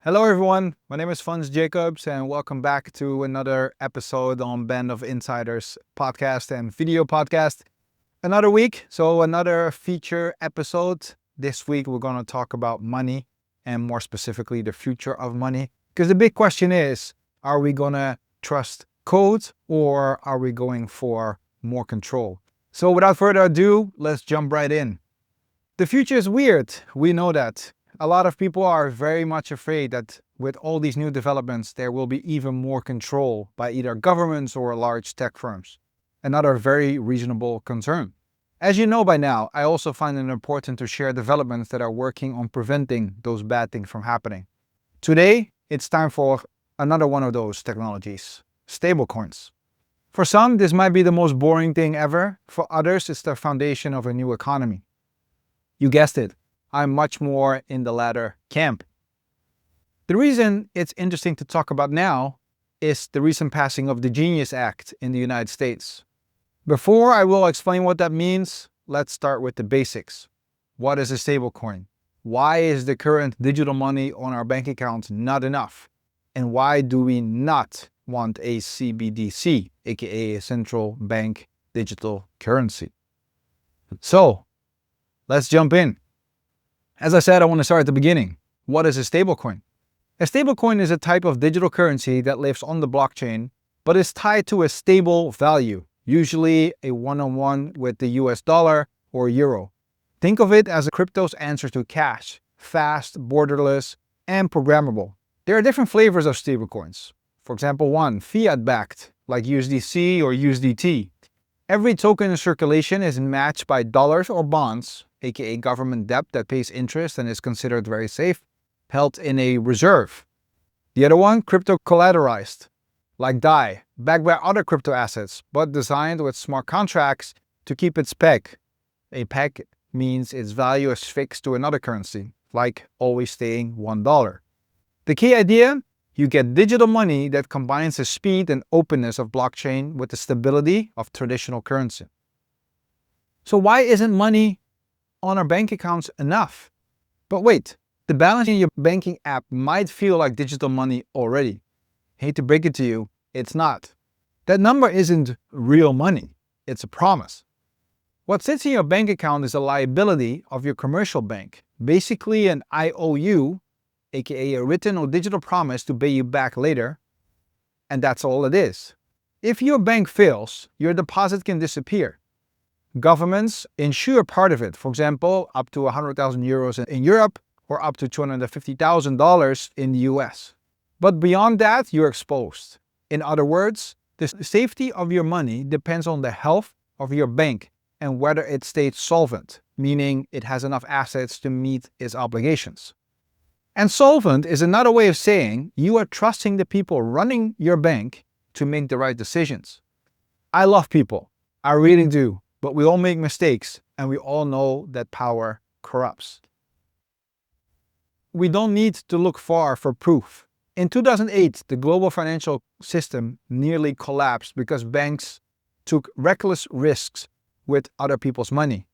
Hello everyone, my name is Fons Jacobs and welcome back to another episode on Band of Insiders podcast and video podcast. Another week, so another feature episode. This week we're going to talk about money and more specifically the future of money. Because the big question is, are we going to trust code or are we going for more control? So without further ado, let's jump right in. The future is weird, we know that. A lot of people are very much afraid that with all these new developments, there will be even more control by either governments or large tech firms. Another very reasonable concern. As you know by now, I also find it important to share developments that are working on preventing those bad things from happening. Today, it's time for another one of those technologies, stablecoins. For some, this might be the most boring thing ever. For others, it's the foundation of a new economy. You guessed it. I'm much more in the latter camp. The reason it's interesting to talk about now is the recent passing of the Genius Act in the United States. Before I will explain what that means, let's start with the basics. What is a stablecoin? Why is the current digital money on our bank accounts not enough? And why do we not want a CBDC, aka a Central Bank Digital Currency? So, let's jump in. As I said, I want to start at the beginning. What is a stablecoin? A stablecoin is a type of digital currency that lives on the blockchain, but is tied to a stable value, usually a one-on-one with the US dollar or euro. Think of it as a crypto's answer to cash, fast, borderless, and programmable. There are different flavors of stablecoins. For example, one, fiat-backed, like USDC or USDT. Every token in circulation is matched by dollars or bonds, aka government debt that pays interest and is considered very safe, held in a reserve. The other one, crypto collateralized, like DAI, backed by other crypto assets, but designed with smart contracts to keep its peg. A peg means its value is fixed to another currency, like always staying $1. The key idea? You get digital money that combines the speed and openness of blockchain with the stability of traditional currency. So why isn't money on our bank accounts enough? But wait, the balance in your banking app might feel like digital money already. Hate to break it to you, it's not. That number isn't real money, it's a promise. What sits in your bank account is a liability of your commercial bank, basically an IOU, aka a written or digital promise to pay you back later, and that's all it is. If your bank fails, your deposit can disappear. Governments insure part of it, for example, up to 100,000 euros in Europe or up to $250,000 in the US. But beyond that, you're exposed. In other words, the safety of your money depends on the health of your bank and whether it stays solvent, meaning it has enough assets to meet its obligations. And solvent is another way of saying you are trusting the people running your bank to make the right decisions. I love people, I really do. But we all make mistakes, and we all know that power corrupts. We don't need to look far for proof. In 2008, the global financial system nearly collapsed because banks took reckless risks with other people's money.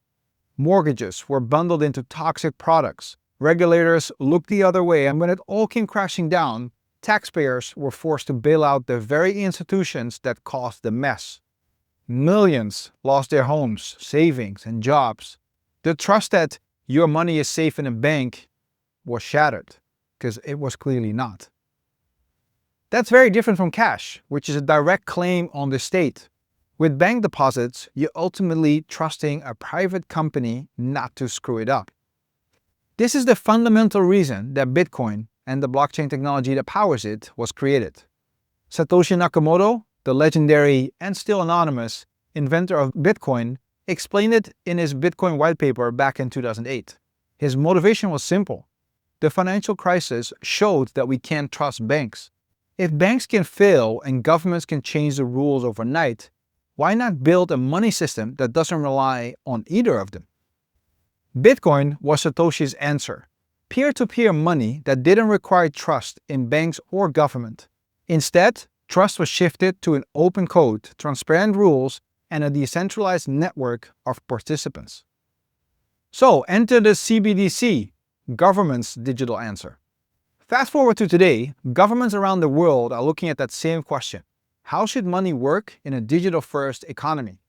Mortgages were bundled into toxic products. Regulators looked the other way, and when it all came crashing down, taxpayers were forced to bail out the very institutions that caused the mess. Millions lost their homes, savings, and jobs. The trust that your money is safe in a bank was shattered, because it was clearly not. That's very different from cash, which is a direct claim on the state. With bank deposits, you're ultimately trusting a private company not to screw it up. This is the fundamental reason that Bitcoin and the blockchain technology that powers it was created. Satoshi Nakamoto, the legendary and still anonymous inventor of Bitcoin, explained it in his Bitcoin white paper back in 2008. His motivation was simple. The financial crisis showed that we can't trust banks. If banks can fail and governments can change the rules overnight, why not build a money system that doesn't rely on either of them? Bitcoin was Satoshi's answer. Peer-to-peer money that didn't require trust in banks or government. Instead, trust was shifted to an open code, transparent rules, and a decentralized network of participants. So enter the CBDC, government's digital answer. Fast forward to today, governments around the world are looking at that same question. How should money work in a digital-first economy?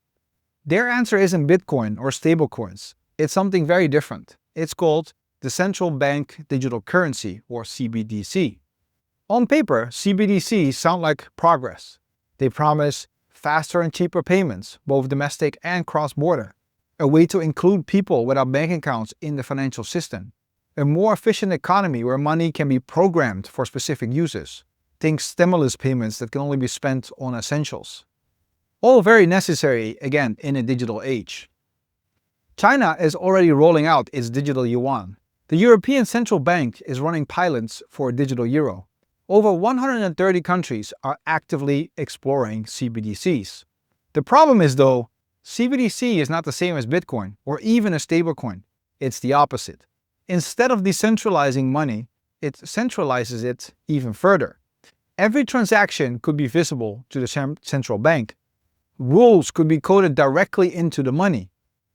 Their answer isn't Bitcoin or stablecoins. It's something very different. It's called the Central Bank Digital Currency, or CBDC. On paper, CBDCs sound like progress. They promise faster and cheaper payments, both domestic and cross-border, a way to include people without bank accounts in the financial system, a more efficient economy where money can be programmed for specific uses. Think stimulus payments that can only be spent on essentials. All very necessary, again, in a digital age. China is already rolling out its digital yuan. The European Central Bank is running pilots for a digital euro. Over 130 countries are actively exploring CBDCs. The problem is, though, CBDC is not the same as Bitcoin or even a stablecoin. It's the opposite. Instead of decentralizing money, it centralizes it even further. Every transaction could be visible to the central bank. Rules could be coded directly into the money.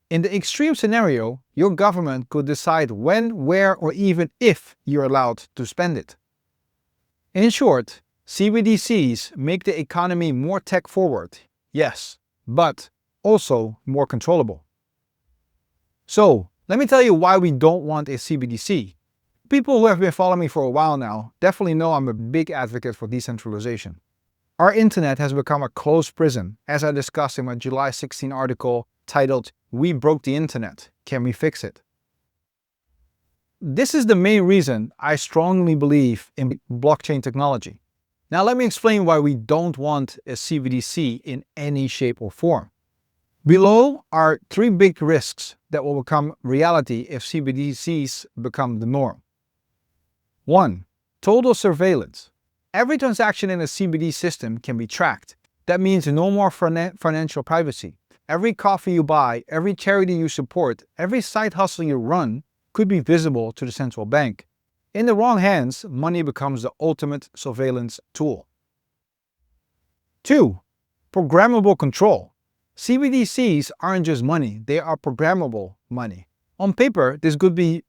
In the extreme scenario, your government could decide when, where, or even if you're allowed to spend it. In short, CBDCs make the economy more tech-forward, yes, but also more controllable. So, let me tell you why we don't want a CBDC. People who have been following me for a while now definitely know I'm a big advocate for decentralization. Our internet has become a closed prison, as I discussed in my July 16 article titled, "We Broke the Internet, Can We Fix It?" This is the main reason I strongly believe in blockchain technology. Now let me explain why we don't want a CBDC in any shape or form. Below are 3 big risks that will become reality if CBDCs become the norm. 1. Total surveillance. Every transaction in a CBD system can be tracked. That means no more financial privacy. Every coffee you buy, every charity you support, every side hustle you run could be visible to the central bank. In the wrong hands, money becomes the ultimate surveillance tool. 2. Programmable control. CBDCs aren't just money, they are programmable money. On paper, this could be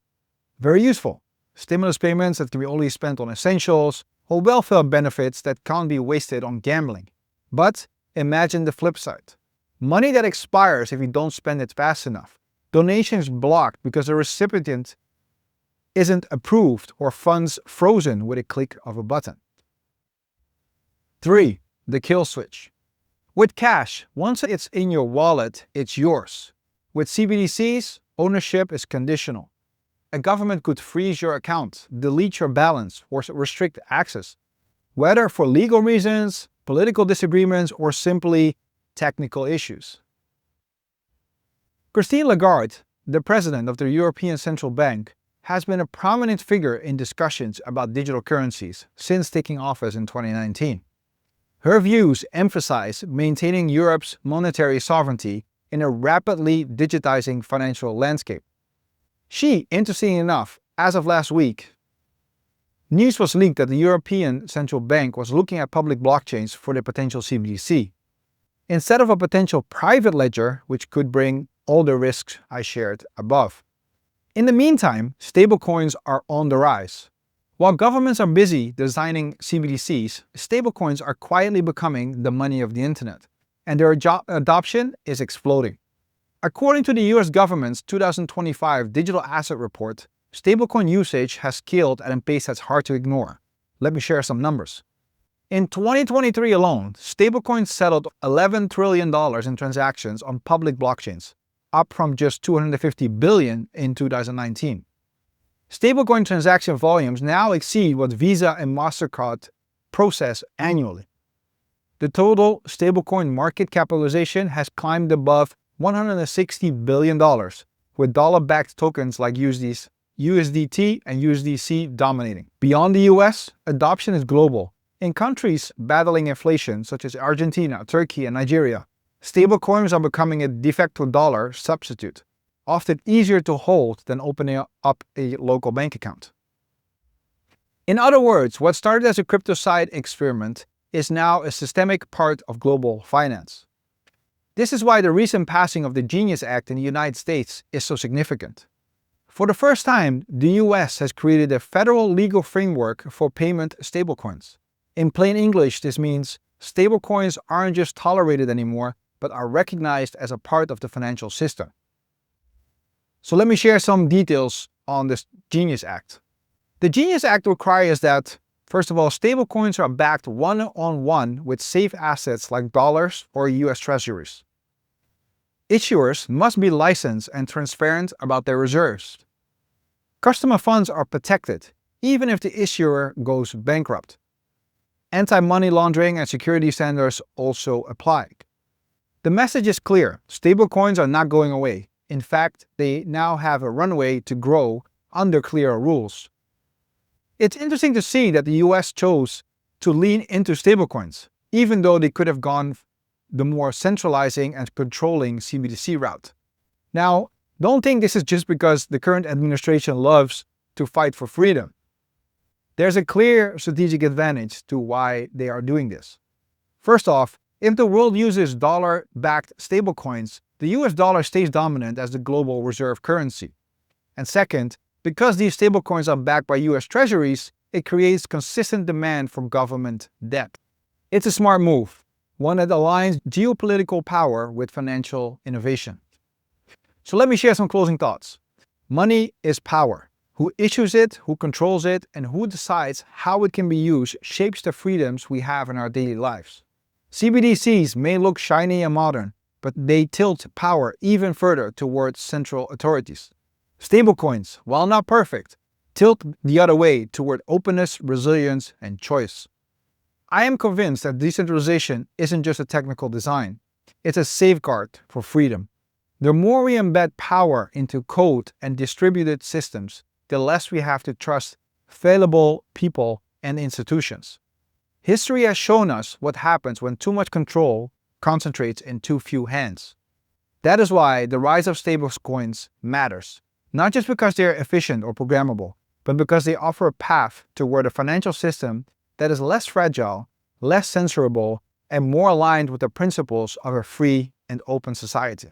very useful. Stimulus payments that can be only spent on essentials, or welfare benefits that can't be wasted on gambling. But imagine the flip side. Money that expires if you don't spend it fast enough. Donations blocked because the recipient isn't approved, or funds frozen with a click of a button. 3. The kill switch. With cash, once it's in your wallet, it's yours. With CBDCs, ownership is conditional. A government could freeze your account, delete your balance, or restrict access, whether for legal reasons, political disagreements, or simply technical issues. Christine Lagarde, the president of the European Central Bank, has been a prominent figure in discussions about digital currencies since taking office in 2019. Her views emphasize maintaining Europe's monetary sovereignty in a rapidly digitizing financial landscape. She, interestingly enough, as of last week, news was leaked that the European Central Bank was looking at public blockchains for the potential CBDC, instead of a potential private ledger, which could bring all the risks I shared above. In the meantime, stablecoins are on the rise. While governments are busy designing CBDCs, stablecoins are quietly becoming the money of the internet, and their adoption is exploding. According to the US government's 2025 Digital Asset Report, stablecoin usage has scaled at a pace that's hard to ignore. Let me share some numbers. In 2023 alone, stablecoins settled $11 trillion in transactions on public blockchains, up from just $250 billion in 2019. Stablecoin transaction volumes now exceed what Visa and MasterCard process annually. The total stablecoin market capitalization has climbed above $160 billion, with dollar-backed tokens like USDT and USDC dominating. Beyond the US, adoption is global. In countries battling inflation such as Argentina, Turkey, and Nigeria, stablecoins are becoming a de facto dollar substitute, often easier to hold than opening up a local bank account. In other words, what started as a crypto side experiment is now a systemic part of global finance. This is why the recent passing of the Genius Act in the United States is so significant. For the first time, the US has created a federal legal framework for payment stablecoins. In plain English, this means stablecoins aren't just tolerated anymore, but are recognized as a part of the financial system. So let me share some details on this Genius Act. The Genius Act requires that, first of all, stablecoins are backed one-on-one with safe assets like dollars or US treasuries. Issuers must be licensed and transparent about their reserves. Customer funds are protected, even if the issuer goes bankrupt. Anti-money laundering and security standards also apply. The message is clear: stablecoins are not going away. In fact, they now have a runway to grow under clearer rules. It's interesting to see that the US chose to lean into stablecoins, even though they could have gone the more centralizing and controlling CBDC route. Now, don't think this is just because the current administration loves to fight for freedom. There's a clear strategic advantage to why they are doing this. First off, if the world uses dollar-backed stablecoins, the US dollar stays dominant as the global reserve currency. And second, because these stablecoins are backed by US treasuries, it creates consistent demand for government debt. It's a smart move, one that aligns geopolitical power with financial innovation. So let me share some closing thoughts. Money is power. Who issues it, who controls it, and who decides how it can be used shapes the freedoms we have in our daily lives. CBDCs may look shiny and modern, but they tilt power even further towards central authorities. Stablecoins, while not perfect, tilt the other way toward openness, resilience, and choice. I am convinced that decentralization isn't just a technical design. It's a safeguard for freedom. The more we embed power into code and distributed systems, the less we have to trust fallible people and institutions. History has shown us what happens when too much control concentrates in too few hands. That is why the rise of stablecoins matters, not just because they are efficient or programmable, but because they offer a path toward a financial system that is less fragile, less censorable, and more aligned with the principles of a free and open society.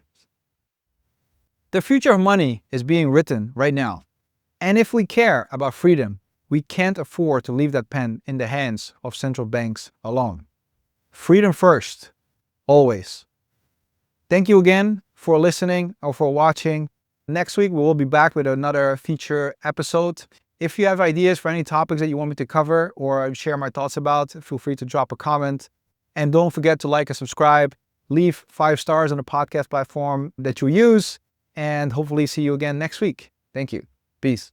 The future of money is being written right now. And if we care about freedom, we can't afford to leave that pen in the hands of central banks alone. Freedom first, always. Thank you again for listening or for watching. Next week, we will be back with another feature episode. If you have ideas for any topics that you want me to cover or share my thoughts about, feel free to drop a comment. And don't forget to like and subscribe. Leave 5 stars on the podcast platform that you use. And hopefully see you again next week. Thank you. Peace.